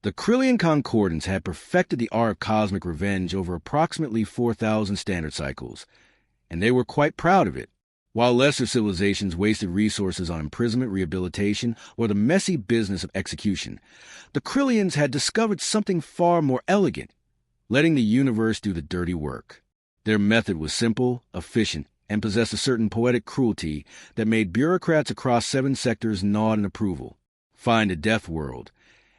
The Krillian Concordants had perfected the art of cosmic revenge over approximately 4,000 standard cycles, and they were quite proud of it. While lesser civilizations wasted resources on imprisonment, rehabilitation, or the messy business of execution, the Krillians had discovered something far more elegant, letting the universe do the dirty work. Their method was simple, efficient, and possessed a certain poetic cruelty that made bureaucrats across 7 sectors nod in approval. Find a death world.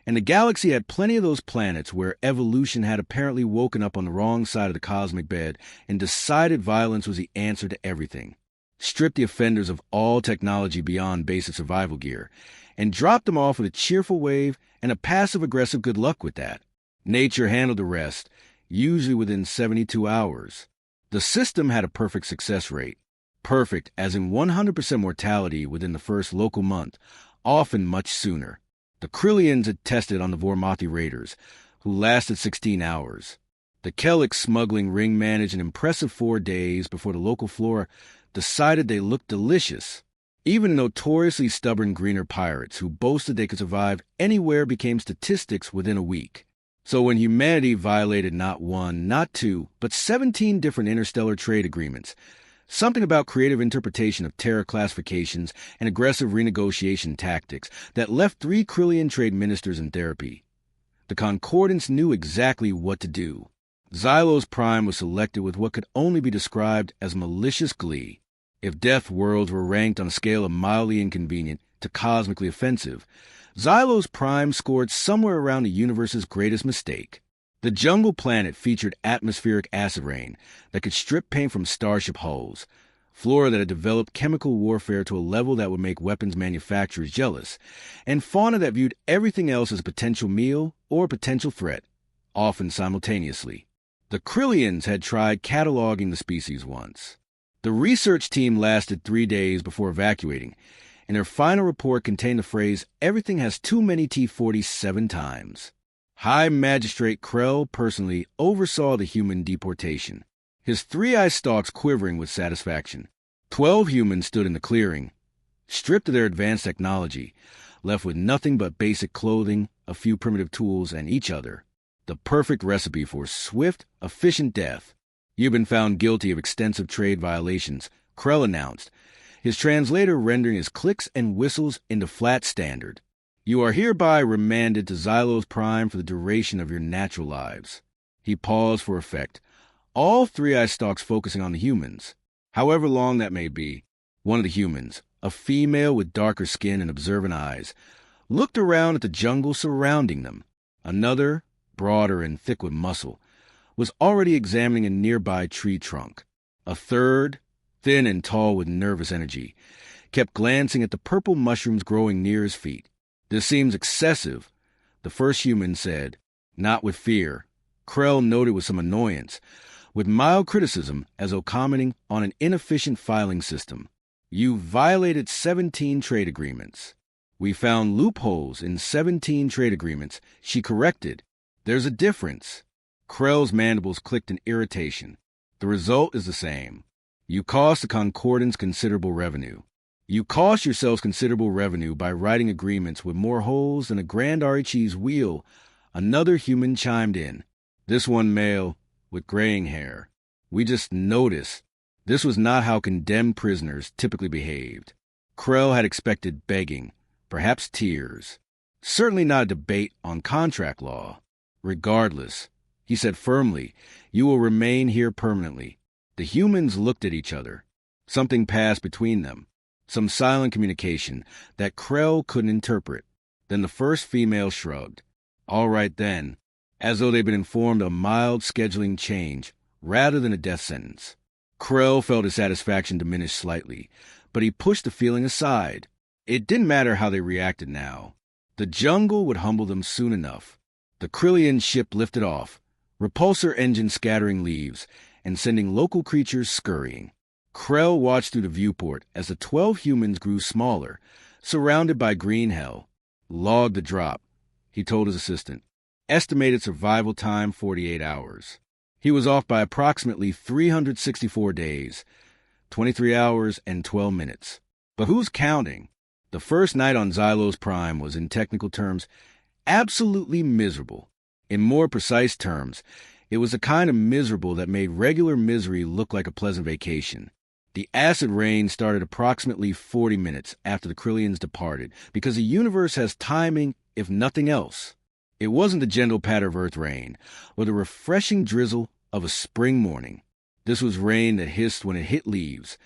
And the galaxy had plenty of those planets where evolution had apparently woken up on the wrong side of the cosmic bed and decided violence was the answer to everything. Strip the offenders of all technology beyond basic survival gear, and drop them off with a cheerful wave and a passive-aggressive good luck with that. Nature handled the rest, usually within 72 hours. The system had a perfect success rate. Perfect as in 100% mortality within the first local month, often much sooner. The Krillians had tested on the Vormathi raiders, who lasted 16 hours. The Kellic smuggling ring managed an impressive 4 days before the local flora decided they looked delicious. Even notoriously stubborn greener pirates who boasted they could survive anywhere became statistics within a week. So when humanity violated not 1, not 2, but 17 different interstellar trade agreements, something about creative interpretation of terror classifications and aggressive renegotiation tactics that left 3 Krillian trade ministers in therapy. The Concordants knew exactly what to do. Xylos Prime was selected with what could only be described as malicious glee. If death worlds were ranked on a scale of mildly inconvenient to cosmically offensive, Xylos Prime scored somewhere around the universe's greatest mistake. The jungle planet featured atmospheric acid rain that could strip paint from starship hulls, flora that had developed chemical warfare to a level that would make weapons manufacturers jealous, and fauna that viewed everything else as a potential meal or a potential threat, often simultaneously. The Krillians had tried cataloging the species once. The research team lasted 3 days before evacuating, and their final report contained the phrase, "Everything has too many T-40 7 times." High Magistrate Krell personally oversaw the human deportation, his 3-eye stalks quivering with satisfaction. 12 humans stood in the clearing, stripped of their advanced technology, left with nothing but basic clothing, a few primitive tools, and each other. The perfect recipe for swift, efficient death. "You've been found guilty of extensive trade violations," Krell announced, his translator rendering his clicks and whistles into flat standard. "You are hereby remanded to Xylos Prime for the duration of your natural lives." He paused for effect, all 3-eye stalks focusing on the humans. However long that may be, one of the humans, a female with darker skin and observant eyes, looked around at the jungle surrounding them. Another, broader and thick with muscle, was already examining a nearby tree trunk. A third, thin and tall with nervous energy, kept glancing at the purple mushrooms growing near his feet. "This seems excessive," the first human said, not with fear. Krell noted with some annoyance, with mild criticism as though commenting on an inefficient filing system. "You violated 17 trade agreements." "We found loopholes in 17 trade agreements," she corrected. "There's a difference." Krell's mandibles clicked in irritation. "The result is the same. You cost the Concordants considerable revenue. You cost yourselves considerable revenue by writing agreements with more holes than a Grand RHE's wheel," another human chimed in. This one male, with graying hair. "We just noticed. This was not how condemned prisoners typically behaved." Krell had expected begging, perhaps tears. Certainly not a debate on contract law. "Regardless," he said firmly, "you will remain here permanently." The humans looked at each other. Something passed between them. Some silent communication that Krell couldn't interpret. Then the first female shrugged. "All right then," as though they'd been informed of a mild scheduling change rather than a death sentence. Krell felt his satisfaction diminish slightly, but he pushed the feeling aside. It didn't matter how they reacted now. The jungle would humble them soon enough. The Krillian ship lifted off, repulsor engine scattering leaves and sending local creatures scurrying. Krell watched through the viewport as the 12 humans grew smaller, surrounded by green hell. "Log the drop," he told his assistant. "Estimated survival time 48 hours. He was off by approximately 364 days, 23 hours and 12 minutes. But who's counting? The first night on Xylos Prime was, in technical terms, Absolutely miserable. In more precise terms, it was the kind of miserable that made regular misery look like a pleasant vacation. The acid rain started approximately 40 minutes after the Krillians departed, because the universe has timing, if nothing else. It wasn't the gentle patter of earth rain, or the refreshing drizzle of a spring morning. This was rain that hissed when it hit leaves,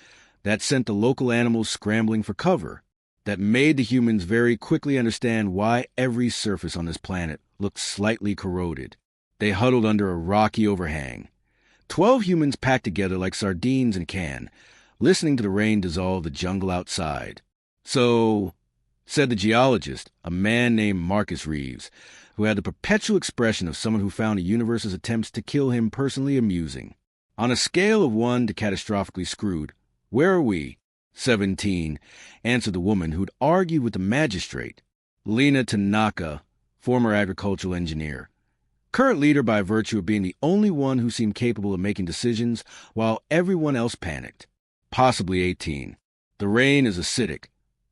that sent the local animals scrambling for cover, that made the humans very quickly understand why every surface on this planet looked slightly corroded. They huddled under a rocky overhang. 12 humans packed together like sardines in a can, listening to the rain dissolve the jungle outside. So, said the geologist, a man named Marcus Reeves, who had the perpetual expression of someone who found the universe's attempts to kill him personally amusing. On a scale of 1 to catastrophically screwed, where are we? 17, answered the woman who'd argued with the magistrate, Lena Tanaka, former agricultural engineer. Current leader by virtue of being the only one who seemed capable of making decisions while everyone else panicked. Possibly 18. The rain is acidic,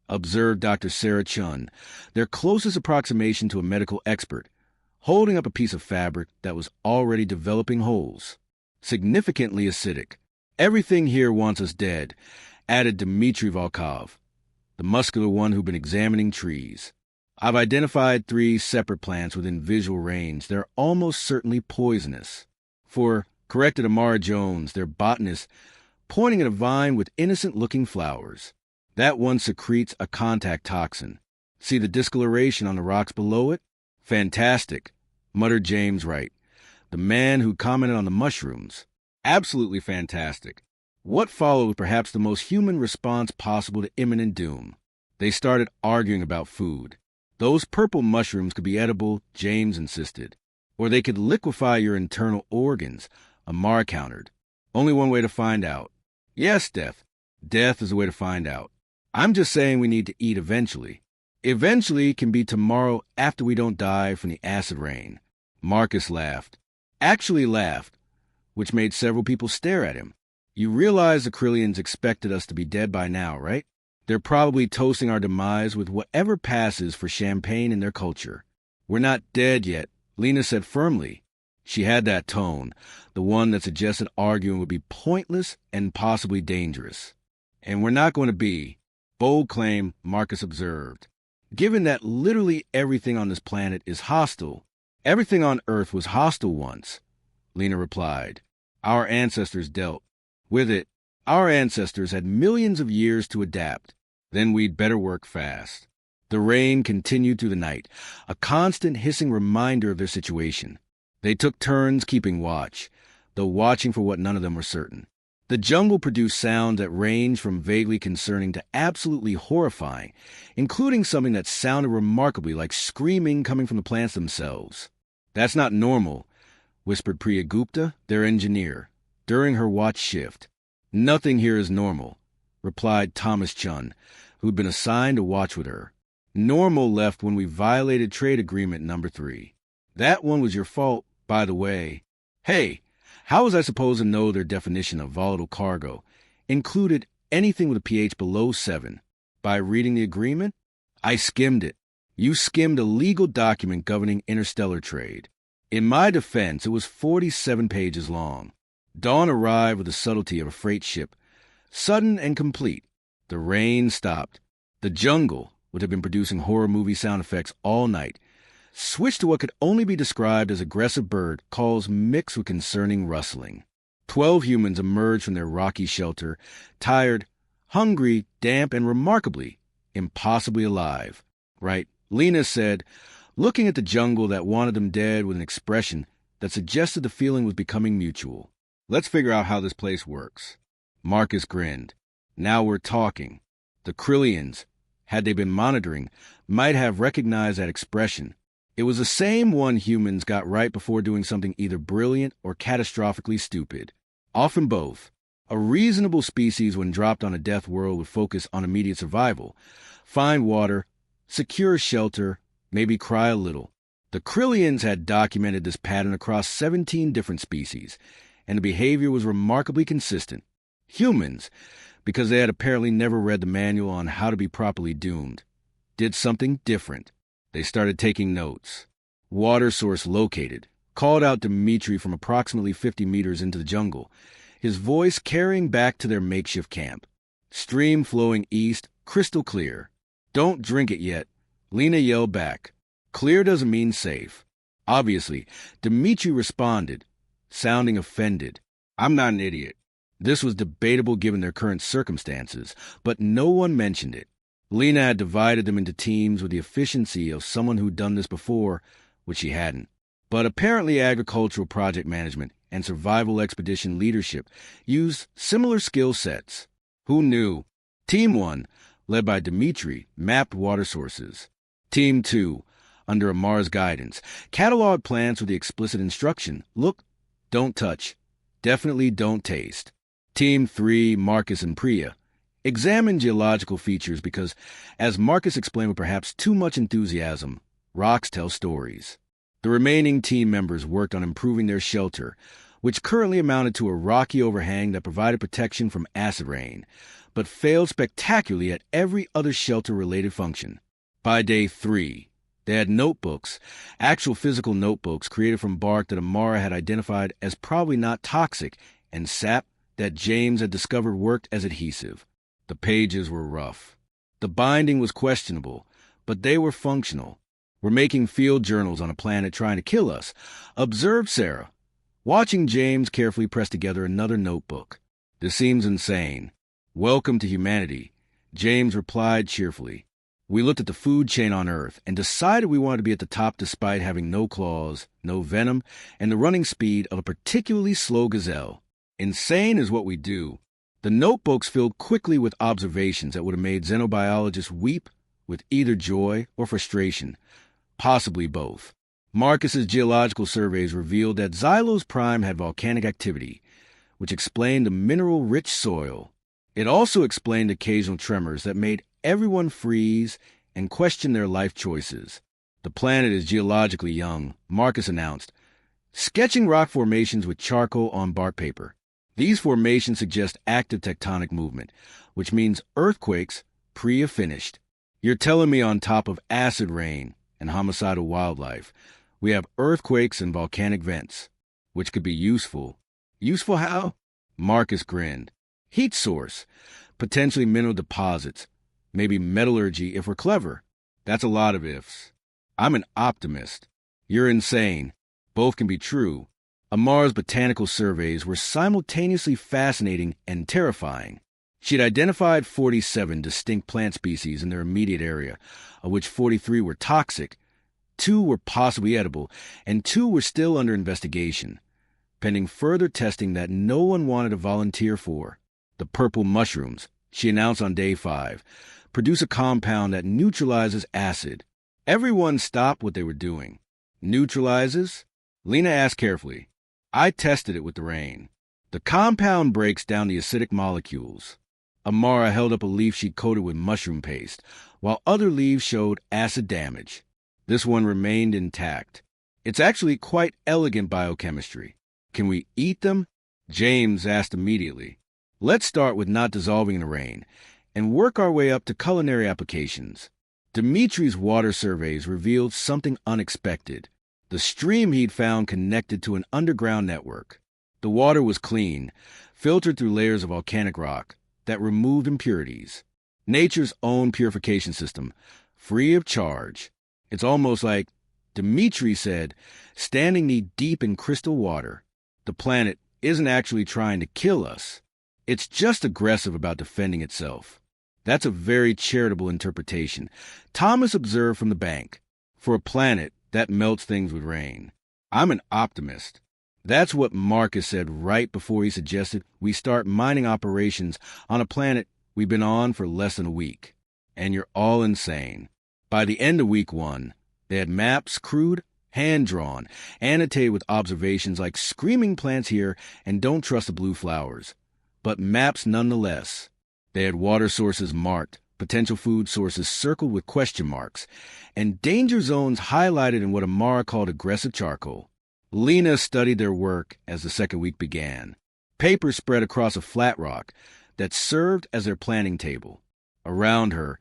observed Dr. Sarah Chun, their closest approximation to a medical expert, holding up a piece of fabric that was already developing holes. Significantly acidic. Everything here wants us dead, added Dmitry Volkov, the muscular one who'd been examining trees. I've identified 3 separate plants within visual range. They're almost certainly poisonous. For, corrected Amara Jones, their botanist, pointing at a vine with innocent-looking flowers. That one secretes a contact toxin. See the discoloration on the rocks below it? Fantastic, muttered James Wright, the man who commented on the mushrooms. Absolutely fantastic. What followed was perhaps the most human response possible to imminent doom. They started arguing about food. Those purple mushrooms could be edible, James insisted. Or they could liquefy your internal organs, Amar countered. Only one way to find out. Yes, death. Death is the way to find out. I'm just saying we need to eat eventually. Eventually can be tomorrow after we don't die from the acid rain. Marcus laughed. Actually laughed, which made several people stare at him. You realize the Krillians expected us to be dead by now, right? They're probably toasting our demise with whatever passes for champagne in their culture. We're not dead yet, Lena said firmly. She had that tone, the one that suggested arguing would be pointless and possibly dangerous. And we're not going to be. Bold claim, Marcus observed. Given that literally everything on this planet is hostile, everything on Earth was hostile once, Lena replied. Our ancestors dealt with it. Our ancestors had millions of years to adapt. Then we'd better work fast. The rain continued through the night, a constant hissing reminder of their situation. They took turns keeping watch, though watching for what none of them were certain. The jungle produced sounds that ranged from vaguely concerning to absolutely horrifying, including something that sounded remarkably like screaming coming from the plants themselves. That's not normal, whispered Priya Gupta, their engineer, during her watch shift. Nothing here is normal, replied Thomas Chun, who'd been assigned to watch with her. Normal left when we violated trade agreement number 3. That one was your fault, by the way. Hey, how was I supposed to know their definition of volatile cargo included anything with a pH below 7? By reading the agreement? I skimmed it. You skimmed a legal document governing interstellar trade. In my defense, it was 47 pages long. Dawn arrived with the subtlety of a freight ship, sudden and complete. The rain stopped. The jungle, which had been producing horror movie sound effects all night, switched to what could only be described as aggressive bird calls mixed with concerning rustling. 12 humans emerged from their rocky shelter, tired, hungry, damp, and remarkably, impossibly alive. Right, Lena said, looking at the jungle that wanted them dead with an expression that suggested the feeling was becoming mutual. Let's figure out how this place works. Marcus grinned. Now we're talking. The Krillians, had they been monitoring, might have recognized that expression. It was the same one humans got right before doing something either brilliant or catastrophically stupid. Often both. A reasonable species, when dropped on a death world, would focus on immediate survival, find water, secure shelter, maybe cry a little. The Krillians had documented this pattern across 17 different species, and the behavior was remarkably consistent. Humans, because they had apparently never read the manual on how to be properly doomed, did something different. They started taking notes. Water source located. Called out Dmitri from approximately 50 meters into the jungle, his voice carrying back to their makeshift camp. Stream flowing east, crystal clear. Don't drink it yet. Lena yelled back. Clear doesn't mean safe. Obviously, Dmitri responded, sounding offended. I'm not an idiot. This was debatable given their current circumstances, but no one mentioned it. Lena had divided them into teams with the efficiency of someone who'd done this before, which she hadn't. But apparently agricultural project management and survival expedition leadership used similar skill sets. Who knew? Team 1, led by Dmitri, mapped water sources. Team 2, under Amar's guidance, cataloged plants with the explicit instruction, look, don't touch, definitely don't taste. Team 3, Marcus and Priya, examined geological features because, as Marcus explained with perhaps too much enthusiasm, rocks tell stories. The remaining team members worked on improving their shelter, which currently amounted to a rocky overhang that provided protection from acid rain, but failed spectacularly at every other shelter-related function. By day 3, they had notebooks, actual physical notebooks created from bark that Amara had identified as probably not toxic, and sap that James had discovered worked as adhesive. The pages were rough. The binding was questionable, but they were functional. We're making field journals on a planet trying to kill us, observed Sarah, watching James carefully press together another notebook. This seems insane. Welcome to humanity, James replied cheerfully. We looked at the food chain on Earth and decided we wanted to be at the top despite having no claws, no venom, and the running speed of a particularly slow gazelle. Insane is what we do. The notebooks filled quickly with observations that would have made xenobiologists weep with either joy or frustration, possibly both. Marcus's geological surveys revealed that Xylos Prime had volcanic activity, which explained the mineral-rich soil. It also explained occasional tremors that made everyone freeze and question their life choices. The planet is geologically young, Marcus announced, sketching rock formations with charcoal on bark paper. These formations suggest active tectonic movement, which means earthquakes pre-finished. You're telling me on top of acid rain and homicidal wildlife, we have earthquakes and volcanic vents, which could be useful. Useful how? Marcus grinned. Heat source, potentially mineral deposits, maybe metallurgy if we're clever. That's a lot of ifs. I'm an optimist. You're insane. Both can be true. Amar's botanical surveys were simultaneously fascinating and terrifying. She'd identified 47 distinct plant species in their immediate area, of which 43 were toxic, 2 were possibly edible, and 2 were still under investigation, pending further testing that no one wanted to volunteer for. The purple mushrooms, she announced on day 5, produce a compound that neutralizes acid. Everyone stopped what they were doing. Neutralizes? Lena asked carefully. I tested it with the rain. The compound breaks down the acidic molecules. Amara held up a leaf she'd coated with mushroom paste, while other leaves showed acid damage. This one remained intact. It's actually quite elegant biochemistry. Can we eat them? James asked immediately. Let's start with not dissolving in the rain, and work our way up to culinary applications. Dimitri's water surveys revealed something unexpected. The stream he'd found connected to an underground network. The water was clean, filtered through layers of volcanic rock that removed impurities. Nature's own purification system, free of charge. It's almost like, Dimitri said, standing knee-deep in crystal water. The planet isn't actually trying to kill us. It's just aggressive about defending itself. That's a very charitable interpretation, Thomas observed from the bank. For a planet that melts things with rain. I'm an optimist. That's what Marcus said right before he suggested we start mining operations on a planet we've been on for less than a week. And you're all insane. By the end of week 1, they had maps crude, hand-drawn, annotated with observations like screaming plants here and don't trust the blue flowers. But maps nonetheless. They had water sources marked, potential food sources circled with question marks, and danger zones highlighted in what Amara called aggressive charcoal. Lena studied their work as the second week began. Paper spread across a flat rock that served as their planning table. Around her,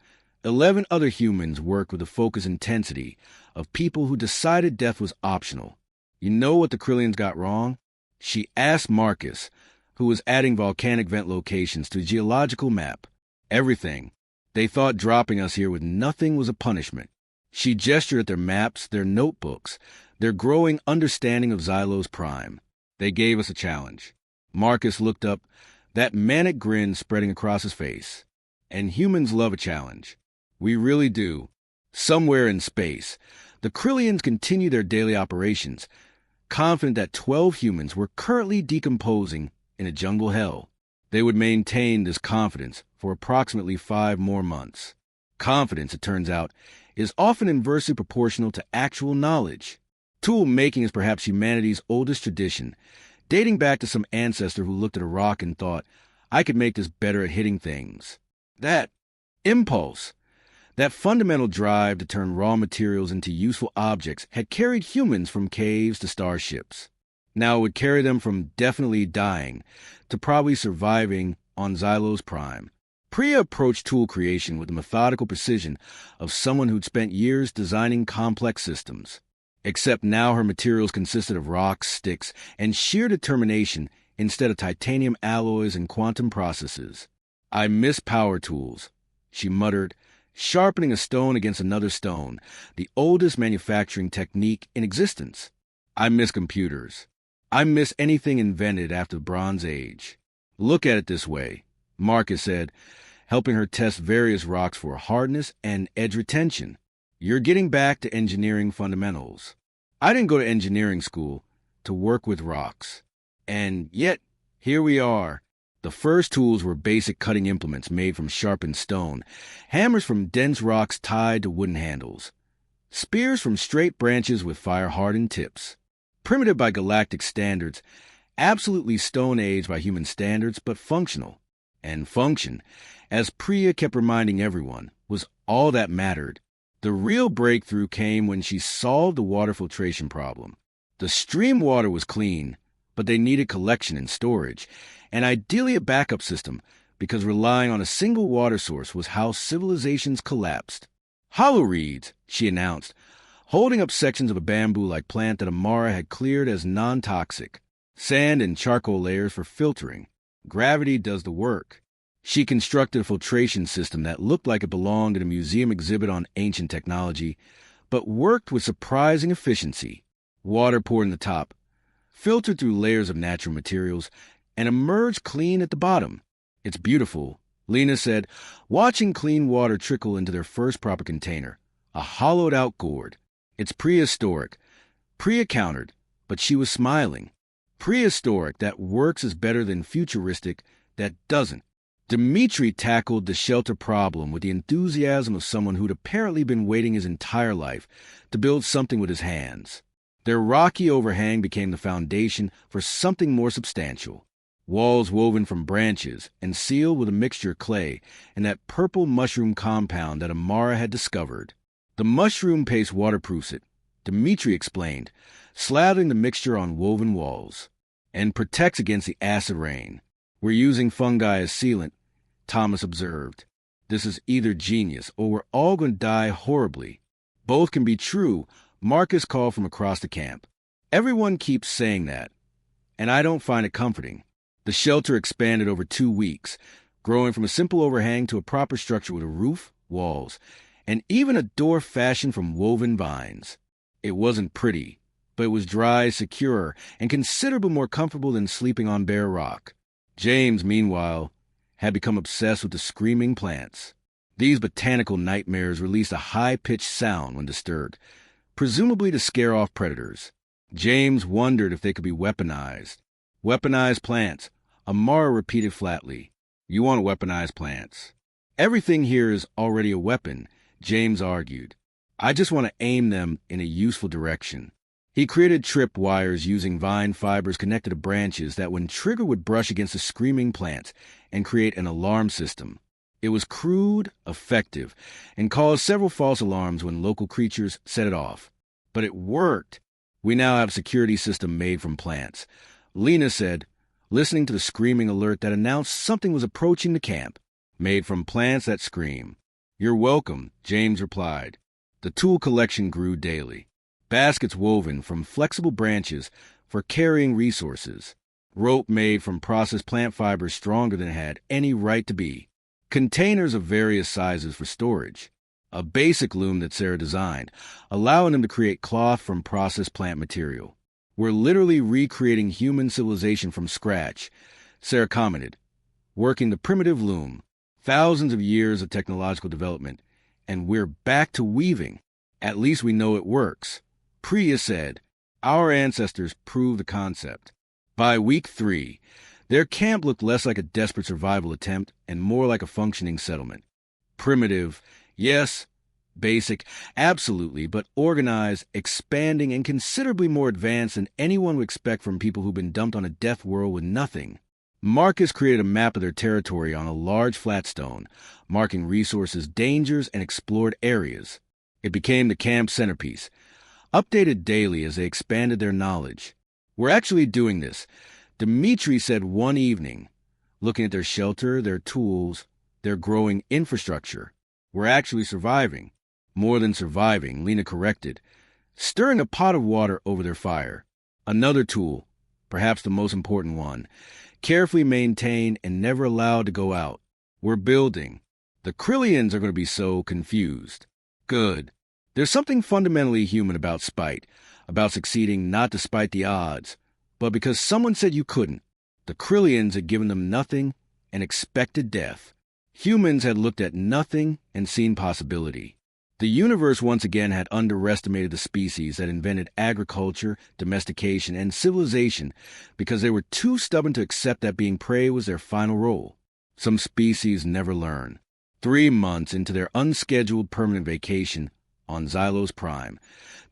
11 other humans worked with the focused intensity of people who decided death was optional. You know what the Krillians got wrong? She asked Marcus, who was adding volcanic vent locations to the geological map. Everything. They thought dropping us here with nothing was a punishment. She gestured at their maps, their notebooks, their growing understanding of Xylos Prime. They gave us a challenge. Marcus looked up, that manic grin spreading across his face. And humans love a challenge. We really do. Somewhere in space, the Krillians continue their daily operations, confident that 12 humans were currently decomposing in a jungle hell. They would maintain this confidence for approximately 5 more months. Confidence, it turns out, is often inversely proportional to actual knowledge. Tool making is perhaps humanity's oldest tradition, dating back to some ancestor who looked at a rock and thought, I could make this better at hitting things. That impulse, that fundamental drive to turn raw materials into useful objects had carried humans from caves to starships. Now it would carry them from definitely dying to probably surviving on Xylos Prime. Priya approached tool creation with the methodical precision of someone who'd spent years designing complex systems. Except now her materials consisted of rocks, sticks, and sheer determination instead of titanium alloys and quantum processes. I miss power tools, she muttered, sharpening a stone against another stone, the oldest manufacturing technique in existence. I miss computers. I miss anything invented after the Bronze Age. Look at it this way, Marcus said, helping her test various rocks for hardness and edge retention. You're getting back to engineering fundamentals. I didn't go to engineering school to work with rocks. And yet, here we are. The first tools were basic cutting implements made from sharpened stone, hammers from dense rocks tied to wooden handles, spears from straight branches with fire-hardened tips. Primitive by galactic standards, absolutely Stone Age by human standards, but functional. And function, as Priya kept reminding everyone, was all that mattered. The real breakthrough came when she solved the water filtration problem. The stream water was clean, but they needed collection and storage, and ideally a backup system, because relying on a single water source was how civilizations collapsed. Hollow reeds, she announced, holding up sections of a bamboo-like plant that Amara had cleared as non-toxic. Sand and charcoal layers for filtering. Gravity does the work. She constructed a filtration system that looked like it belonged in a museum exhibit on ancient technology, but worked with surprising efficiency. Water poured in the top, filtered through layers of natural materials, and emerged clean at the bottom. It's beautiful, Lena said, watching clean water trickle into their first proper container, a hollowed-out gourd. It's prehistoric. Priya countered, but she was smiling. Prehistoric that works is better than futuristic that doesn't. Dmitri tackled the shelter problem with the enthusiasm of someone who'd apparently been waiting his entire life to build something with his hands. Their rocky overhang became the foundation for something more substantial. Walls woven from branches and sealed with a mixture of clay and that purple mushroom compound that Amara had discovered. The mushroom paste waterproofs it, Dmitri explained, slathering the mixture on woven walls, and protects against the acid rain. We're using fungi as sealant, Thomas observed. This is either genius or we're all going to die horribly. Both can be true, Marcus called from across the camp. Everyone keeps saying that, and I don't find it comforting. The shelter expanded over 2 weeks, growing from a simple overhang to a proper structure with a roof, walls, and even a door fashioned from woven vines. It wasn't pretty, but it was dry, secure, and considerably more comfortable than sleeping on bare rock. James, meanwhile, had become obsessed with the screaming plants. These botanical nightmares released a high-pitched sound when disturbed, presumably to scare off predators. James wondered if they could be weaponized. Weaponized plants, Amara repeated flatly. You want weaponized plants. Everything here is already a weapon, James argued. I just want to aim them in a useful direction. He created trip wires using vine fibers connected to branches that when triggered would brush against the screaming plants and create an alarm system. It was crude, effective, and caused several false alarms when local creatures set it off. But it worked. We now have a security system made from plants, Lena said, listening to the screaming alert that announced something was approaching the camp, made from plants that scream. You're welcome, James replied. The tool collection grew daily. Baskets woven from flexible branches for carrying resources. Rope made from processed plant fibers stronger than it had any right to be. Containers of various sizes for storage. A basic loom that Sarah designed, allowing them to create cloth from processed plant material. We're literally recreating human civilization from scratch, Sarah commented, working the primitive loom. Thousands of years of technological development, and we're back to weaving. At least we know it works. Priya said, our ancestors proved the concept. By week 3, their camp looked less like a desperate survival attempt and more like a functioning settlement. Primitive, yes. Basic, absolutely, but organized, expanding, and considerably more advanced than anyone would expect from people who've been dumped on a death world with nothing. Marcus created a map of their territory on a large flat stone, marking resources, dangers, and explored areas. It became the camp's centerpiece, updated daily as they expanded their knowledge. We're actually doing this, Dmitri said one evening, looking at their shelter, their tools, their growing infrastructure. We're actually surviving. More than surviving, Lena corrected, stirring a pot of water over their fire. Another tool, perhaps the most important one, carefully maintained and never allowed to go out. We're building. The Krillians are going to be so confused. Good. There's something fundamentally human about spite, about succeeding not despite the odds, but because someone said you couldn't. The Krillians had given them nothing and expected death. Humans had looked at nothing and seen possibility. The universe once again had underestimated the species that invented agriculture, domestication, and civilization because they were too stubborn to accept that being prey was their final role. Some species never learn. 3 months into their unscheduled permanent vacation on Xylos Prime,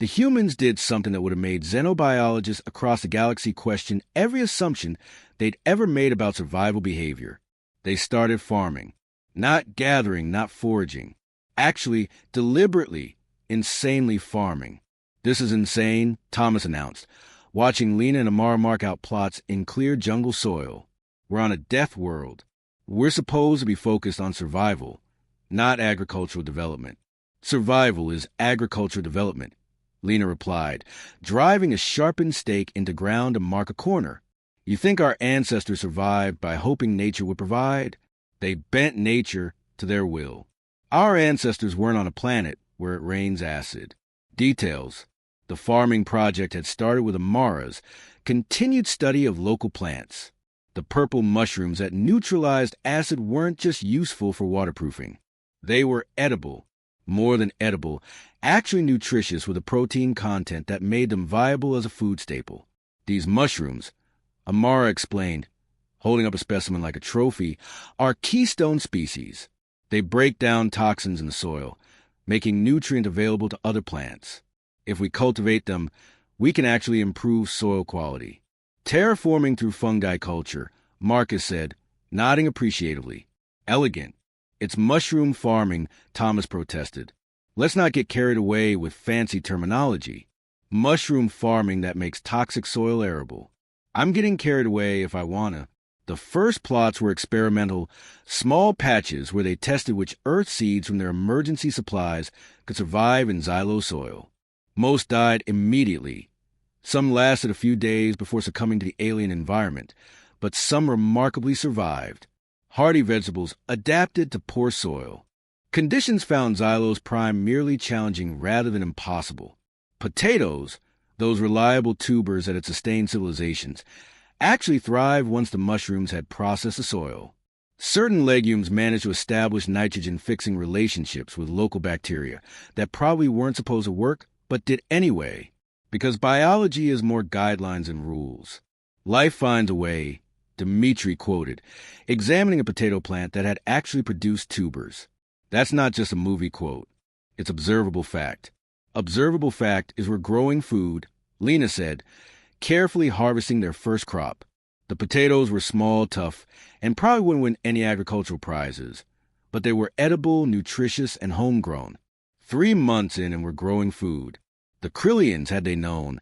the humans did something that would have made xenobiologists across the galaxy question every assumption they'd ever made about survival behavior. They started farming. Not gathering, not foraging. Actually, deliberately, insanely farming. This is insane, Thomas announced, watching Lena and Amara mark out plots in clear jungle soil. We're on a death world. We're supposed to be focused on survival, not agricultural development. Survival is agricultural development, Lena replied, driving a sharpened stake into ground to mark a corner. You think our ancestors survived by hoping nature would provide? They bent nature to their will. Our ancestors weren't on a planet where it rains acid. Details. The farming project had started with Amara's continued study of local plants. The purple mushrooms that neutralized acid weren't just useful for waterproofing. They were edible, more than edible, actually nutritious with a protein content that made them viable as a food staple. These mushrooms, Amara explained, holding up a specimen like a trophy, are keystone species. They break down toxins in the soil, making nutrient available to other plants. If we cultivate them, we can actually improve soil quality. Terraforming through fungi culture, Marcus said, nodding appreciatively. Elegant. It's mushroom farming, Thomas protested. Let's not get carried away with fancy terminology. Mushroom farming that makes toxic soil arable. I'm getting carried away if I wanna. The first plots were experimental, small patches where they tested which earth seeds from their emergency supplies could survive in xylo soil. Most died immediately. Some lasted a few days before succumbing to the alien environment, but some remarkably survived. Hardy vegetables adapted to poor soil. Conditions found Xylos Prime merely challenging rather than impossible. Potatoes, those reliable tubers that had sustained civilizations, actually thrived once the mushrooms had processed the soil. Certain legumes managed to establish nitrogen-fixing relationships with local bacteria that probably weren't supposed to work, but did anyway, because biology is more guidelines than rules. Life finds a way, Dmitri quoted, examining a potato plant that had actually produced tubers. That's not just a movie quote. It's observable fact. Observable fact is we're growing food, Lena said, carefully harvesting their first crop. The potatoes were small, tough, and probably wouldn't win any agricultural prizes, but they were edible, nutritious, and homegrown. 3 months in and we're growing food. The Krillians, had they known,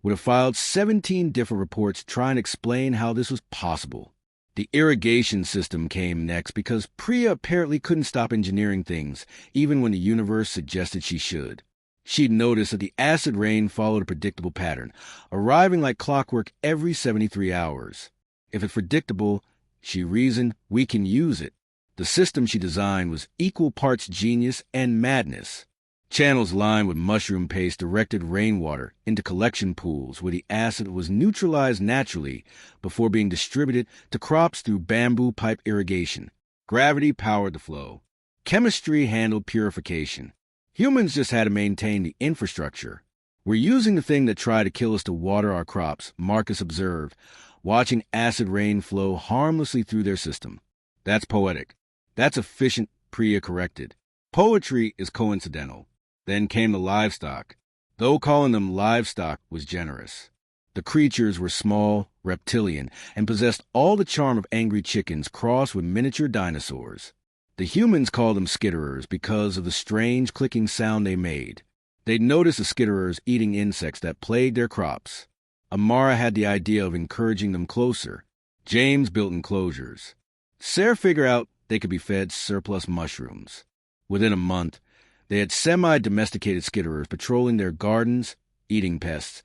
would have filed 17 different reports trying to explain how this was possible. The irrigation system came next because Priya apparently couldn't stop engineering things, even when the universe suggested she should. She'd noticed that the acid rain followed a predictable pattern, arriving like clockwork every 73 hours. If it's predictable, she reasoned, we can use it. The system she designed was equal parts genius and madness. Channels lined with mushroom paste directed rainwater into collection pools where the acid was neutralized naturally before being distributed to crops through bamboo pipe irrigation. Gravity powered the flow. Chemistry handled purification. Humans just had to maintain the infrastructure. We're using the thing that tried to kill us to water our crops, Marcus observed, watching acid rain flow harmlessly through their system. That's poetic. That's efficient, Priya corrected. Poetry is coincidental. Then came the livestock, though calling them livestock was generous. The creatures were small, reptilian, and possessed all the charm of angry chickens crossed with miniature dinosaurs. The humans called them skitterers because of the strange clicking sound they made. They'd noticed the skitterers eating insects that plagued their crops. Amara had the idea of encouraging them closer. James built enclosures. Sarah figured out they could be fed surplus mushrooms. Within a month, they had semi-domesticated skitterers patrolling their gardens, eating pests,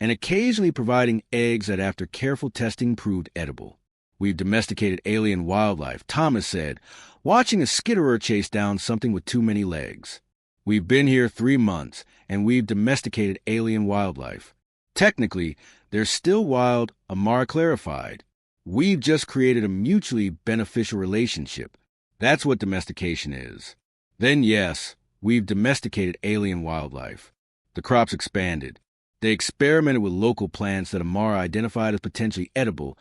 and occasionally providing eggs that after careful testing proved edible. We've domesticated alien wildlife, Thomas said, watching a skitterer chase down something with too many legs. We've been here 3 months, and we've domesticated alien wildlife. Technically, they're still wild, Amara clarified. We've just created a mutually beneficial relationship. That's what domestication is. Then yes, we've domesticated alien wildlife. The crops expanded. They experimented with local plants that Amara identified as potentially edible,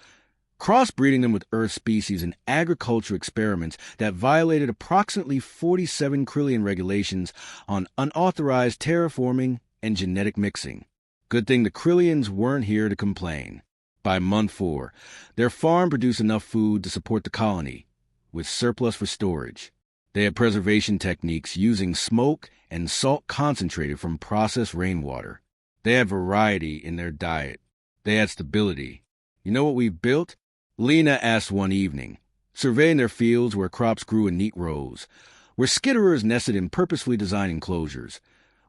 crossbreeding them with Earth species in agriculture experiments that violated approximately 47 Krillian regulations on unauthorized terraforming and genetic mixing. Good thing the Krillians weren't here to complain. By month 4, their farm produced enough food to support the colony, with surplus for storage. They had preservation techniques using smoke and salt concentrated from processed rainwater. They had variety in their diet. They had stability. You know what we've built? Lena asked one evening, surveying their fields where crops grew in neat rows, where skitterers nested in purposefully designed enclosures,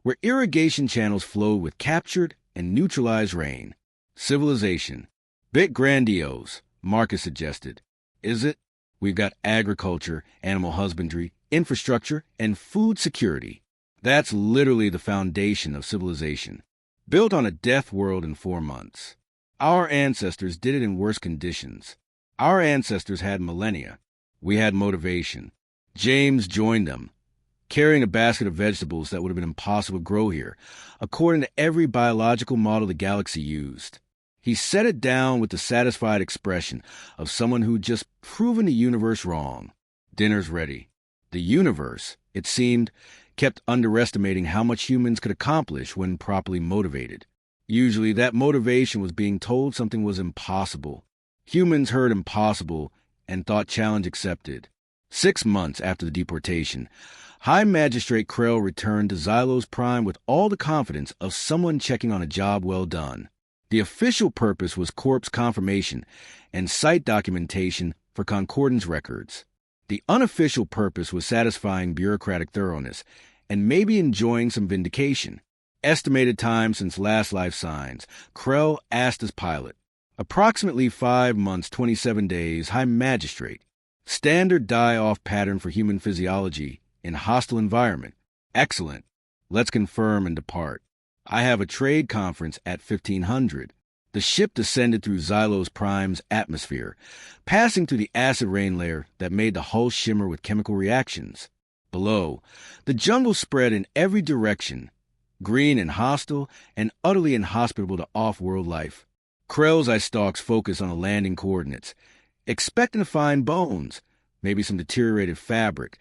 where irrigation channels flowed with captured and neutralized rain. Civilization. Bit grandiose, Marcus suggested. Is it? We've got agriculture, animal husbandry, infrastructure, and food security. That's literally the foundation of civilization. Built on a death world in 4 months. Our ancestors did it in worse conditions. Our ancestors had millennia. We had motivation. James joined them, carrying a basket of vegetables that would have been impossible to grow here, according to every biological model the galaxy used. He set it down with the satisfied expression of someone who'd just proven the universe wrong. Dinner's ready. The universe, it seemed, kept underestimating how much humans could accomplish when properly motivated. Usually that motivation was being told something was impossible. Humans heard impossible and thought challenge accepted. 6 months after the deportation, High Magistrate Krell returned to Xylos Prime with all the confidence of someone checking on a job well done. The official purpose was corpse confirmation and site documentation for concordance records. The unofficial purpose was satisfying bureaucratic thoroughness and maybe enjoying some vindication. Estimated time since last life signs, Krell asked his pilot. Approximately 5 months, 27 days, High Magistrate. Standard die-off pattern for human physiology in hostile environment. Excellent. Let's confirm and depart. I have a trade conference at 1500. The ship descended through Xylos Prime's atmosphere, passing through the acid rain layer that made the hull shimmer with chemical reactions. Below, the jungle spread in every direction, green and hostile, and utterly inhospitable to off-world life. Krell's eye stalks focused on the landing coordinates, expecting to find bones, maybe some deteriorated fabric,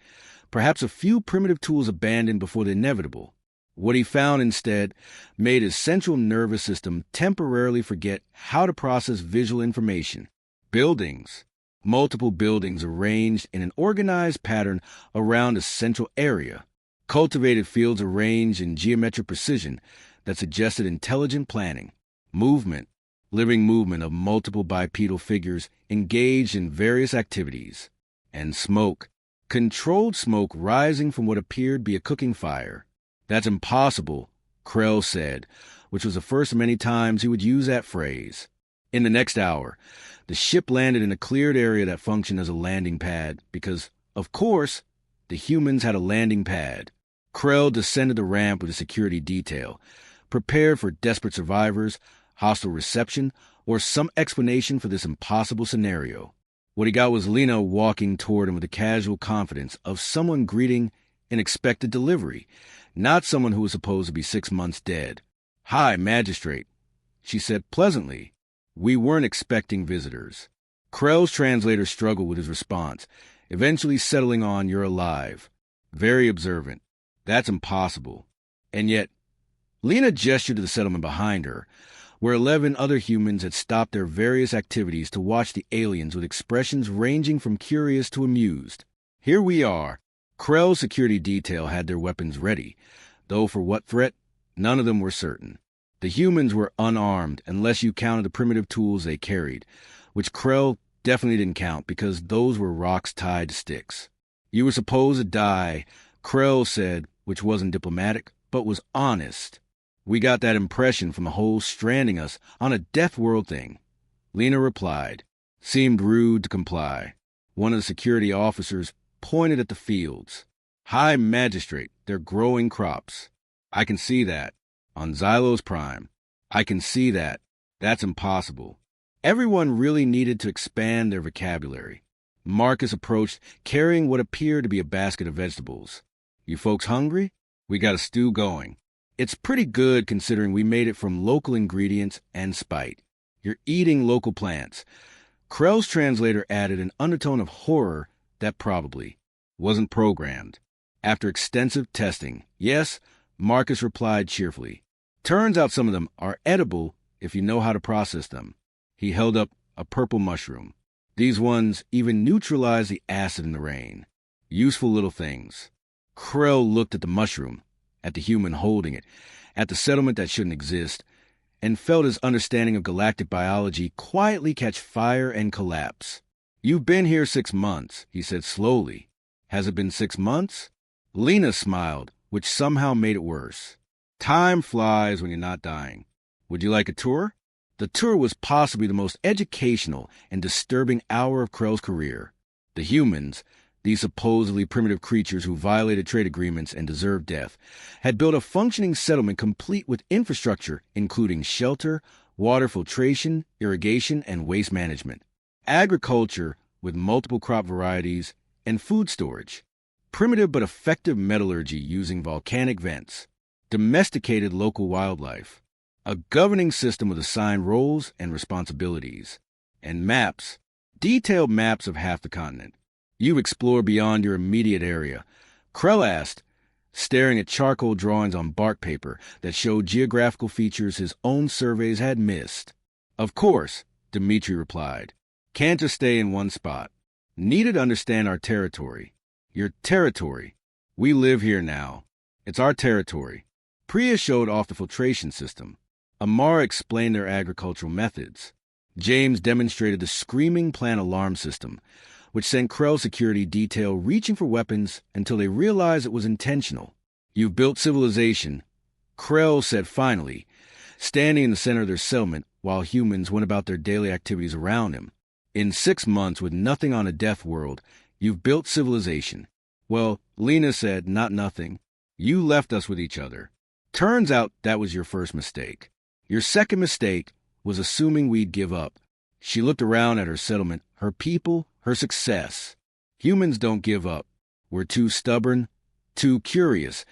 perhaps a few primitive tools abandoned before the inevitable. What he found instead made his central nervous system temporarily forget how to process visual information. Buildings. Multiple buildings arranged in an organized pattern around a central area. Cultivated fields arranged in geometric precision that suggested intelligent planning. Movement. living movement of multiple bipedal figures engaged in various activities. And smoke. Controlled smoke rising from what appeared to be a cooking fire. That's impossible, Krell said, which was the first of many times he would use that phrase. In the next hour, the ship landed in a cleared area that functioned as a landing pad because, of course, the humans had a landing pad. Krell descended the ramp with a security detail, prepared for desperate survivors, hostile reception, or some explanation for this impossible scenario. What he got was Lena walking toward him with the casual confidence of someone greeting an expected delivery, not someone who was supposed to be 6 months dead. "Hi, Magistrate," she said pleasantly. "We weren't expecting visitors." Krell's translator struggled with his response, eventually settling on "You're alive." Very observant. That's impossible. And yet, Lena gestured to the settlement behind her, where 11 other humans had stopped their various activities to watch the aliens with expressions ranging from curious to amused. "Here we are." Krell's security detail had their weapons ready, though for what threat, none of them were certain. The humans were unarmed unless you counted the primitive tools they carried, which Krell definitely didn't count because those were rocks tied to sticks. "You were supposed to die," Krell said, which wasn't diplomatic, but was honest. "We got that impression from the whole stranding us on a death world thing." Lena replied. Seemed rude to comply. One of the security officers pointed at the fields. "Hi, Magistrate, they're growing crops." "I can see that." "On Xylos Prime." "I can see that." "That's impossible." Everyone really needed to expand their vocabulary. Marcus approached, carrying what appeared to be a basket of vegetables. "You folks hungry? We got a stew going. It's pretty good considering we made it from local ingredients and spite. You're eating local plants." Krell's translator added an undertone of horror that probably wasn't programmed. After extensive testing, yes, Marcus replied cheerfully. "Turns out some of them are edible if you know how to process them." He held up a purple mushroom. "These ones even neutralize the acid in the rain. Useful little things." Krell looked at the mushroom, at the human holding it, at the settlement that shouldn't exist, and felt his understanding of galactic biology quietly catch fire and collapse. "You've been here 6 months," he said slowly. "Has it been 6 months?" Lena smiled, which somehow made it worse. "Time flies when you're not dying. Would you like a tour?" The tour was possibly the most educational and disturbing hour of Krell's career. The humans, these supposedly primitive creatures who violated trade agreements and deserved death, had built a functioning settlement complete with infrastructure including shelter, water filtration, irrigation, and waste management, agriculture with multiple crop varieties, and food storage, primitive but effective metallurgy using volcanic vents, domesticated local wildlife, a governing system with assigned roles and responsibilities, and maps, detailed maps of half the continent. "You've explored beyond your immediate area," Krell asked, staring at charcoal drawings on bark paper that showed geographical features his own surveys had missed. "Of course," Dmitri replied. "Can't just stay in one spot. Needed to understand our territory." "Your territory. We live here now. It's our territory." Priya showed off the filtration system. Amara explained their agricultural methods. James demonstrated the screaming plant alarm system, which sent Krell's security detail reaching for weapons until they realized it was intentional. "You've built civilization," Krell said finally, standing in the center of their settlement while humans went about their daily activities around him. "In 6 months with nothing on a death world, you've built civilization." "Well," Lena said, "not nothing. You left us with each other. Turns out that was your first mistake. Your second mistake was assuming we'd give up." She looked around at her settlement, her people, her success. "Humans don't give up. We're too stubborn, too curious,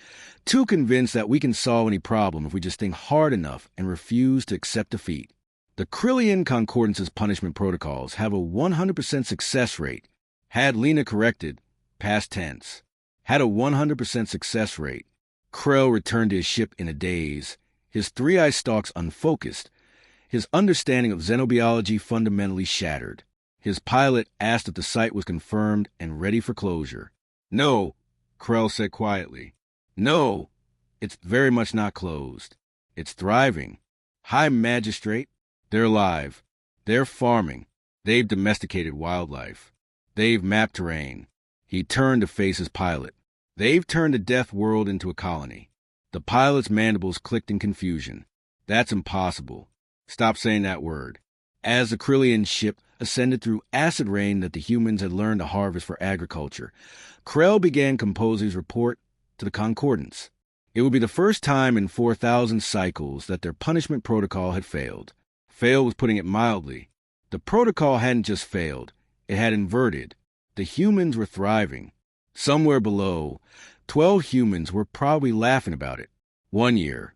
too convinced that we can solve any problem if we just think hard enough and refuse to accept defeat. The Krillian Concordance's punishment protocols have a 100% success rate. Had Lena corrected, past tense. Had a 100% success rate. Krell returned to his ship in a daze, his three-eye stalks unfocused, his understanding of xenobiology fundamentally shattered. His pilot asked if the site was confirmed and ready for closure. "No," Krell said quietly. "No, it's very much not closed. It's thriving." "Hi, Magistrate." They're alive. They're farming. They've domesticated wildlife. They've mapped terrain. He turned to face his pilot. They've turned a death world into a colony. The pilot's mandibles clicked in confusion. That's impossible. Stop saying that word. As the Krillian ship ascended through acid rain that the humans had learned to harvest for agriculture, Krell began composing his report to the Concordance. It would be the first time in 4,000 cycles that their punishment protocol had failed. Fail was putting it mildly. The protocol hadn't just failed, it had inverted. The humans were thriving. Somewhere below, 12 humans were probably laughing about it. 1 year.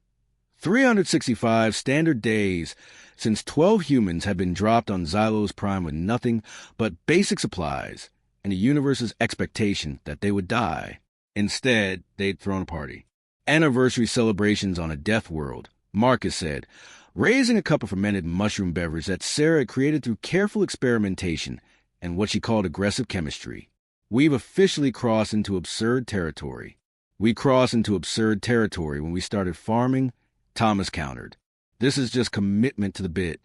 365 standard days since 12 humans had been dropped on Xylos Prime with nothing but basic supplies and the universe's expectation that they would die. Instead, they'd thrown a party. Anniversary celebrations on a death world, Marcus said, raising a cup of fermented mushroom beverage that Sarah had created through careful experimentation and what she called aggressive chemistry. We've officially crossed into absurd territory. We crossed into absurd territory when we started farming, Thomas countered. This is just commitment to the bit.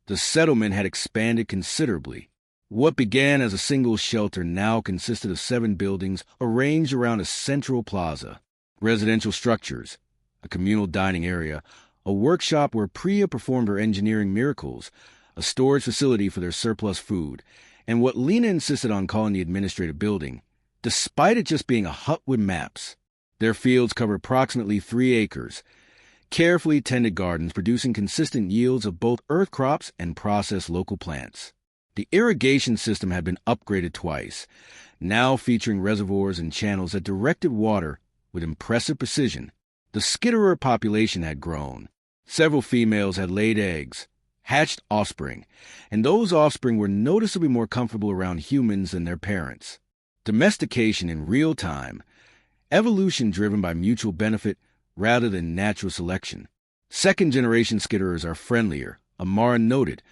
The settlement had expanded considerably. What began as a single shelter now consisted of 7 buildings arranged around a central plaza. Residential structures, a communal dining area, a workshop where Priya performed her engineering miracles, a storage facility for their surplus food, and what Lena insisted on calling the administrative building, despite it just being a hut with maps. Their fields covered approximately 3 acres, carefully tended gardens producing consistent yields of both earth crops and processed local plants. The irrigation system had been upgraded twice, now featuring reservoirs and channels that directed water with impressive precision. The skitterer population had grown. Several females had laid eggs, hatched offspring, and those offspring were noticeably more comfortable around humans than their parents. Domestication in real time, evolution driven by mutual benefit rather than natural selection. Second-generation skitterers are friendlier, Amara noted,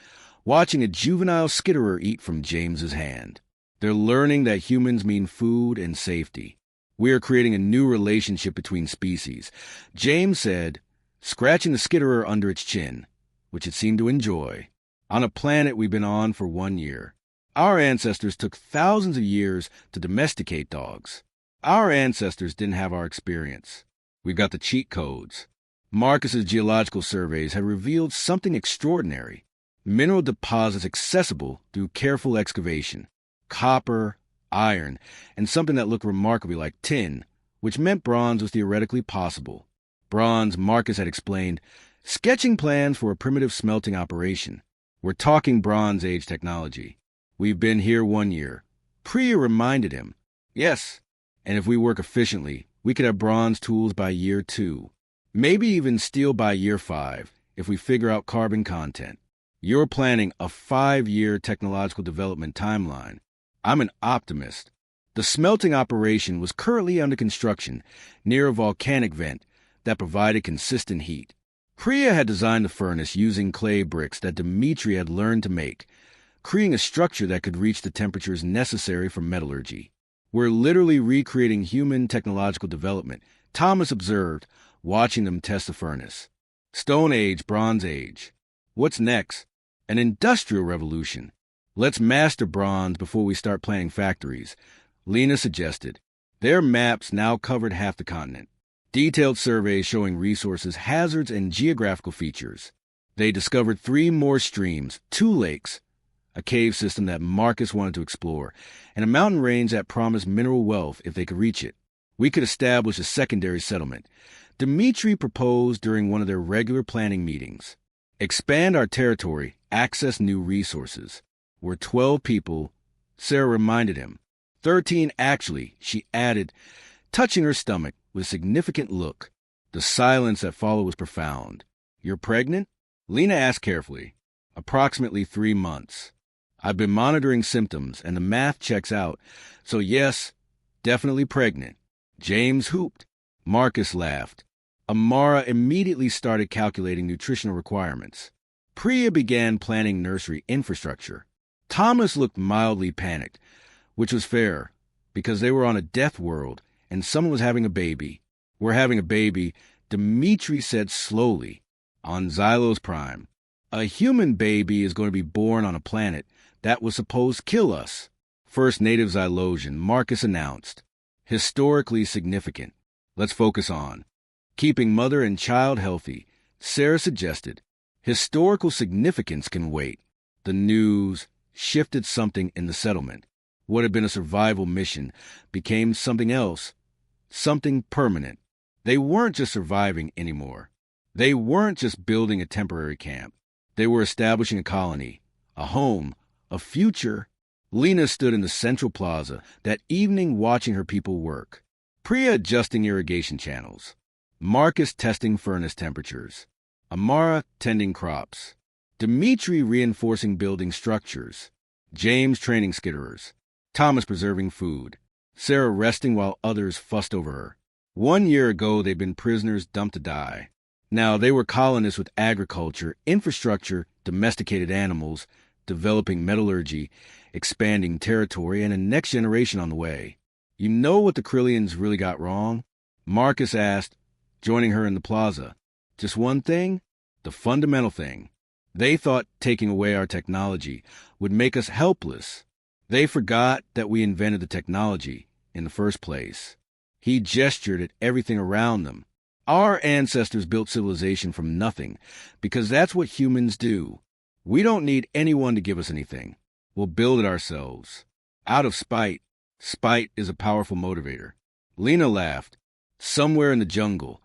watching a juvenile skitterer eat from James's hand. They're learning that humans mean food and safety. We are creating a new relationship between species, James said, scratching the skitterer under its chin, which it seemed to enjoy. On a planet we've been on for 1 year. Our ancestors took thousands of years to domesticate dogs. Our ancestors didn't have our experience. We've got the cheat codes. Marcus's geological surveys have revealed something extraordinary. Mineral deposits accessible through careful excavation. Copper, iron, and something that looked remarkably like tin, which meant bronze was theoretically possible. Bronze, Marcus had explained, sketching plans for a primitive smelting operation. We're talking Bronze Age technology. We've been here 1 year. Priya reminded him. Yes, and if we work efficiently, we could have bronze tools by year 2. Maybe even steel by year 5, if we figure out carbon content. You're planning a 5-year technological development timeline. I'm an optimist. The smelting operation was currently under construction near a volcanic vent that provided consistent heat. Priya had designed the furnace using clay bricks that Dmitri had learned to make, creating a structure that could reach the temperatures necessary for metallurgy. We're literally recreating human technological development, Thomas observed, watching them test the furnace. Stone Age, Bronze Age. What's next? An industrial revolution. Let's master bronze before we start planning factories, Lena suggested. Their maps now covered half the continent. Detailed surveys showing resources, hazards, and geographical features. They discovered 3 more streams, 2 lakes, a cave system that Marcus wanted to explore, and a mountain range that promised mineral wealth if they could reach it. We could establish a secondary settlement. Dmitri proposed during one of their regular planning meetings. Expand our territory, access new resources. We're 12 people, Sarah reminded him. 13 actually, she added, touching her stomach with a significant look. The silence that followed was profound. You're pregnant? Lena asked carefully. Approximately 3 months. I've been monitoring symptoms, and the math checks out. So yes, definitely pregnant. James hooped. Marcus laughed. Amara immediately started calculating nutritional requirements. Priya began planning nursery infrastructure. Thomas looked mildly panicked, which was fair, because they were on a death world, and someone was having a baby. We're having a baby, Dmitri said slowly, on Xylos Prime. A human baby is going to be born on a planet that was supposed to kill us. First native xylosian, Marcus announced. Historically significant. Let's focus on keeping mother and child healthy. Sarah suggested. Historical significance can wait. The news shifted something in the settlement. What had been a survival mission became something else, something permanent. They weren't just surviving anymore. They weren't just building a temporary camp. They were establishing a colony, a home, a future. Lena stood in the central plaza that evening watching her people work. Priya adjusting irrigation channels. Marcus testing furnace temperatures. Amara tending crops. Dimitri reinforcing building structures. James training skitterers. Thomas preserving food. Sarah resting while others fussed over her. 1 year ago, they'd been prisoners dumped to die. Now they were colonists with agriculture, infrastructure, domesticated animals, developing metallurgy, expanding territory, and a next generation on the way. You know what the Krillians really got wrong? Marcus asked, joining her in the plaza. Just one thing? The fundamental thing. They thought taking away our technology would make us helpless. They forgot that we invented the technology in the first place. He gestured at everything around them. Our ancestors built civilization from nothing because that's what humans do. We don't need anyone to give us anything. We'll build it ourselves. Out of spite. Spite is a powerful motivator. Lena laughed. Somewhere in the jungle,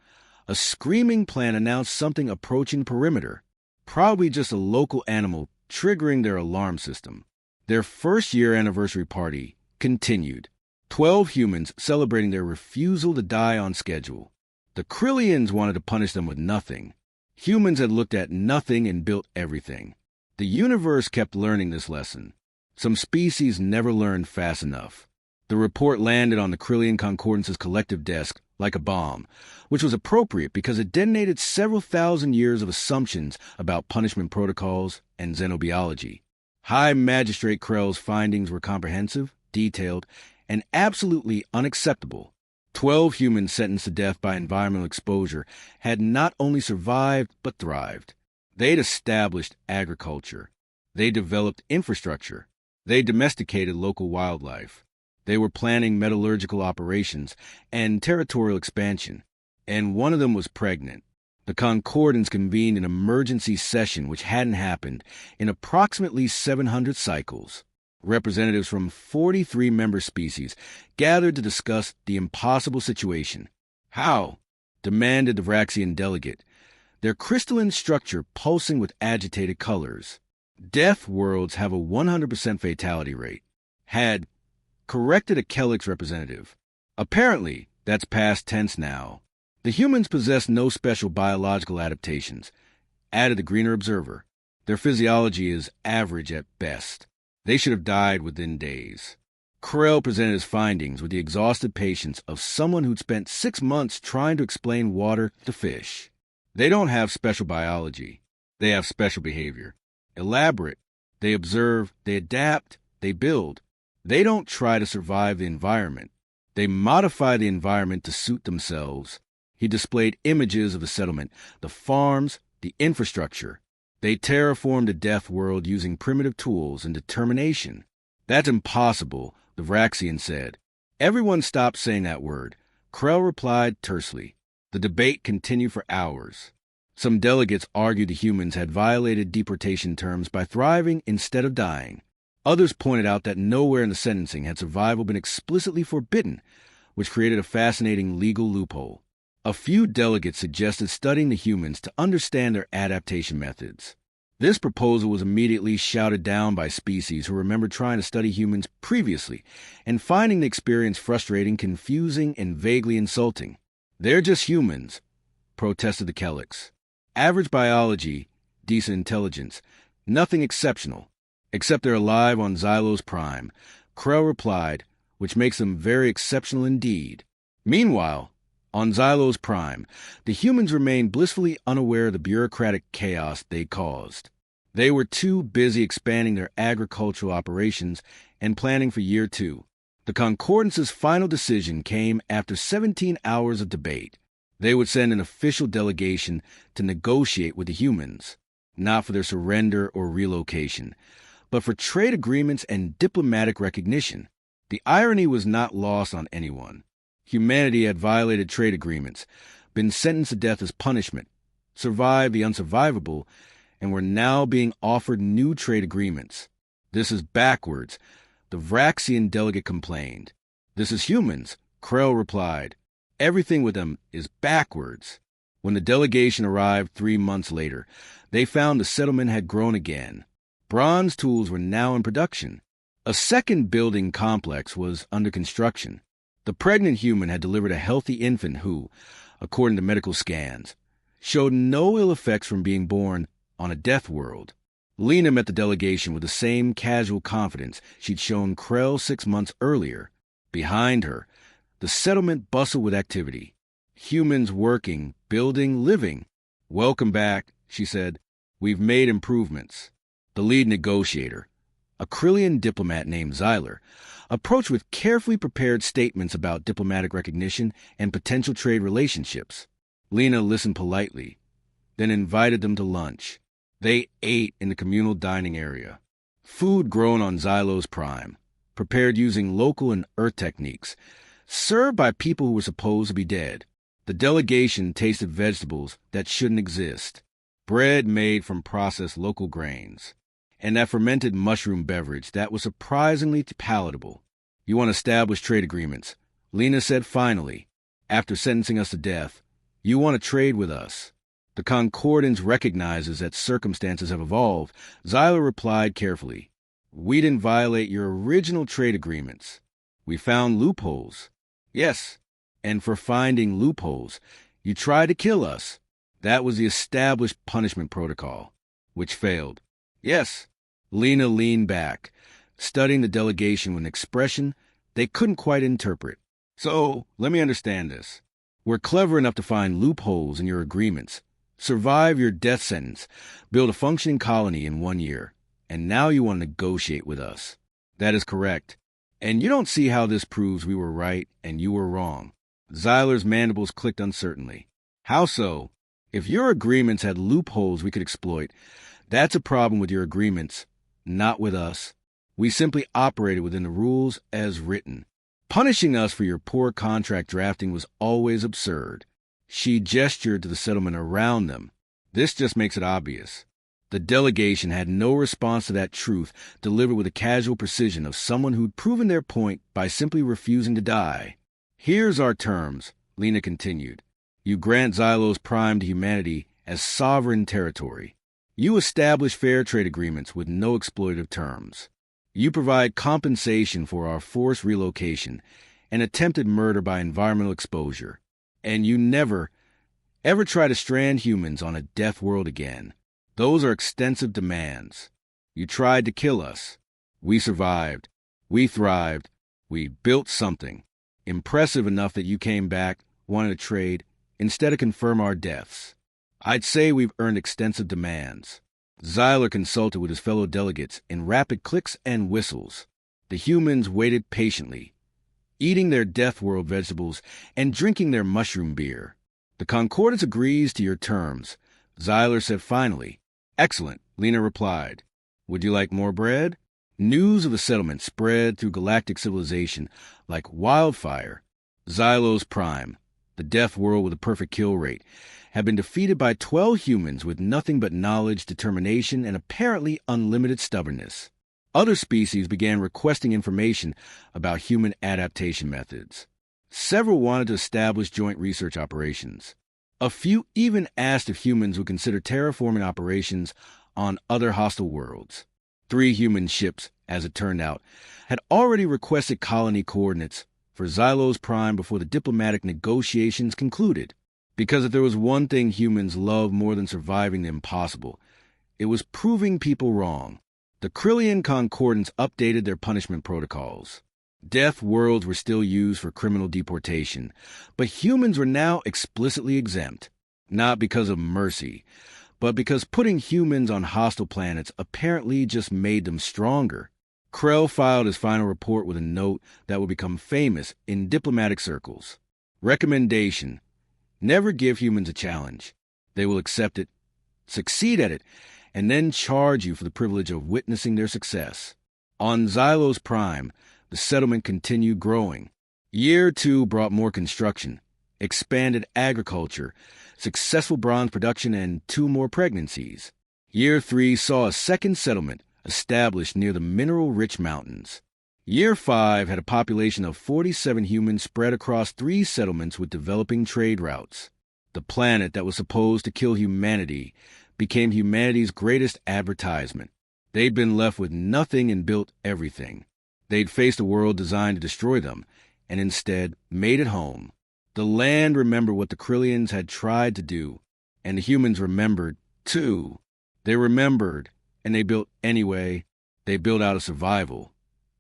a screaming plant announced something approaching the perimeter. Probably just a local animal triggering their alarm system. Their first-year anniversary party continued. 12 humans celebrating their refusal to die on schedule. The Krillians wanted to punish them with nothing. Humans had looked at nothing and built everything. The universe kept learning this lesson. Some species never learned fast enough. The report landed on the Krillian Concordance's collective desk like a bomb, which was appropriate because it detonated several thousand years of assumptions about punishment protocols and xenobiology. High Magistrate Krell's findings were comprehensive, detailed, and absolutely unacceptable. 12 humans sentenced to death by environmental exposure had not only survived but thrived. They'd established agriculture. They developed infrastructure. They domesticated local wildlife. They were planning metallurgical operations and territorial expansion. And one of them was pregnant. The Concordance convened an emergency session which hadn't happened in approximately 700 cycles. Representatives from 43 member species gathered to discuss the impossible situation. How? Demanded the Vraxian delegate, their crystalline structure pulsing with agitated colors. Death worlds have a 100% fatality rate. Had corrected a Kellic representative. Apparently, that's past tense now. The humans possess no special biological adaptations, added the Greener Observer. Their physiology is average at best. They should have died within days. Krell presented his findings with the exhausted patience of someone who'd spent 6 months trying to explain water to fish. They don't have special biology. They have special behavior. Elaborate. They observe, they adapt, they build. They don't try to survive the environment. They modify the environment to suit themselves. He displayed images of the settlement, the farms, the infrastructure. They terraformed the death world using primitive tools and determination. That's impossible, the Vraxian said. Everyone stopped saying that word. Krell replied tersely. The debate continued for hours. Some delegates argued the humans had violated deportation terms by thriving instead of dying. Others pointed out that nowhere in the sentencing had survival been explicitly forbidden, which created a fascinating legal loophole. A few delegates suggested studying the humans to understand their adaptation methods. This proposal was immediately shouted down by species who remembered trying to study humans previously and finding the experience frustrating, confusing, and vaguely insulting. They're just humans, protested the Kellics. Average biology, decent intelligence, nothing exceptional, except they're alive on Xylos Prime, Krell replied, which makes them very exceptional indeed. Meanwhile, on Xylos Prime, the humans remained blissfully unaware of the bureaucratic chaos they caused. They were too busy expanding their agricultural operations and planning for year 2. The Concordance's final decision came after 17 hours of debate. They would send an official delegation to negotiate with the humans. not for their surrender or relocation, but for trade agreements and diplomatic recognition. The irony was not lost on anyone. Humanity had violated trade agreements, been sentenced to death as punishment, survived the unsurvivable, and were now being offered new trade agreements. This is backwards, the Vraxian delegate complained. This is humans, Krell replied. Everything with them is backwards. When the delegation arrived 3 months later, they found the settlement had grown again. Bronze tools were now in production. A second building complex was under construction. The pregnant human had delivered a healthy infant who, according to medical scans, showed no ill effects from being born on a death world. Lena met the delegation with the same casual confidence she'd shown Krell 6 months earlier. Behind her, the settlement bustled with activity. Humans working, building, living. "Welcome back," she said. "We've made improvements." The lead negotiator, a Krillian diplomat named Xyler, approached with carefully prepared statements about diplomatic recognition and potential trade relationships. Lena listened politely, then invited them to lunch. They ate in the communal dining area. Food grown on Xylos Prime, prepared using local and earth techniques, served by people who were supposed to be dead. The delegation tasted vegetables that shouldn't exist, bread made from processed local grains, and that fermented mushroom beverage that was surprisingly palatable. "You want to establish trade agreements," Lena said finally, after sentencing us to death. "You want to trade with us." The Concordance recognizes that circumstances have evolved. Xyler replied carefully. "We didn't violate your original trade agreements. We found loopholes." "Yes, and for finding loopholes, you tried to kill us." That was the established punishment protocol, which failed. "Yes." Lena leaned back, studying the delegation with an expression they couldn't quite interpret. "So, let me understand this. We're clever enough to find loopholes in your agreements, survive your death sentence, build a functioning colony in 1 year, and now you want to negotiate with us." "That is correct. And you don't see how this proves we were right and you were wrong." Xyler's mandibles clicked uncertainly. "How so? If your agreements had loopholes we could exploit, that's a problem with your agreements, not with us. We simply operated within the rules as written. Punishing us for your poor contract drafting was always absurd." She gestured to the settlement around them. "This just makes it obvious." The delegation had no response to that truth delivered with the casual precision of someone who'd proven their point by simply refusing to die. "Here's our terms," Lena continued. "You grant Xylos Prime to humanity as sovereign territory. You establish fair trade agreements with no exploitative terms. You provide compensation for our forced relocation and attempted murder by environmental exposure. And you never, ever try to strand humans on a death world again. Those are extensive demands. You tried to kill us. We survived. We thrived. We built something. Impressive enough that you came back, wanted to trade, instead of confirm our deaths. I'd say we've earned extensive demands." Xyler consulted with his fellow delegates in rapid clicks and whistles. The humans waited patiently, eating their death world vegetables and drinking their mushroom beer. "The Concordance agrees to your terms," Xyler said finally. "Excellent," Lena replied. "Would you like more bread?" News of the settlement spread through galactic civilization like wildfire. Xylos Prime, the death world with a perfect kill rate, had been defeated by 12 humans with nothing but knowledge, determination, and apparently unlimited stubbornness. Other species began requesting information about human adaptation methods. Several wanted to establish joint research operations. A few even asked if humans would consider terraforming operations on other hostile worlds. 3 human ships, as it turned out, had already requested colony coordinates for Xylos Prime before the diplomatic negotiations concluded. Because if there was one thing humans loved more than surviving the impossible, it was proving people wrong. The Krillian Concordance updated their punishment protocols. Death worlds were still used for criminal deportation, but humans were now explicitly exempt, not because of mercy, but because putting humans on hostile planets apparently just made them stronger. Krell filed his final report with a note that would become famous in diplomatic circles. Recommendation: never give humans a challenge. They will accept it, succeed at it, and then charge you for the privilege of witnessing their success. On Xylos Prime, the settlement continued growing. Year 2 brought more construction, expanded agriculture, successful bronze production, and 2 more pregnancies. Year 3 saw a second settlement established near the mineral-rich mountains. Year 5 had a population of 47 humans spread across 3 settlements with developing trade routes. The planet that was supposed to kill humanity became humanity's greatest advertisement. They'd been left with nothing and built everything. They'd faced a world designed to destroy them, and instead made it home. The land remembered what the Krillians had tried to do, and the humans remembered, too. They remembered, and they built anyway. They built out of survival.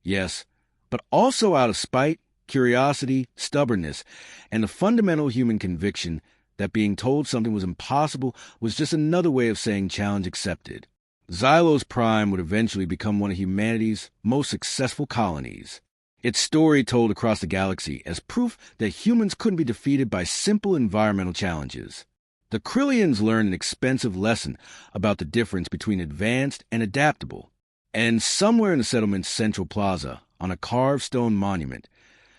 Yes, but also out of spite, curiosity, stubbornness, and the fundamental human conviction that being told something was impossible was just another way of saying challenge accepted. Xylos Prime would eventually become one of humanity's most successful colonies. Its story told across the galaxy as proof that humans couldn't be defeated by simple environmental challenges. The Krillians learned an expensive lesson about the difference between advanced and adaptable. And somewhere in the settlement's central plaza, on a carved stone monument,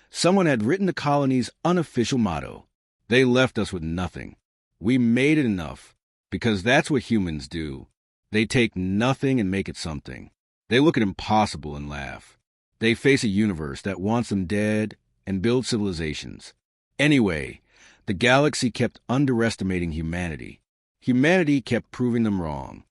someone had written the colony's unofficial motto. They left us with nothing. We made it enough, because that's what humans do. They take nothing and make it something. They look at impossible and laugh. They face a universe that wants them dead and build civilizations. Anyway, the galaxy kept underestimating humanity. Humanity kept proving them wrong.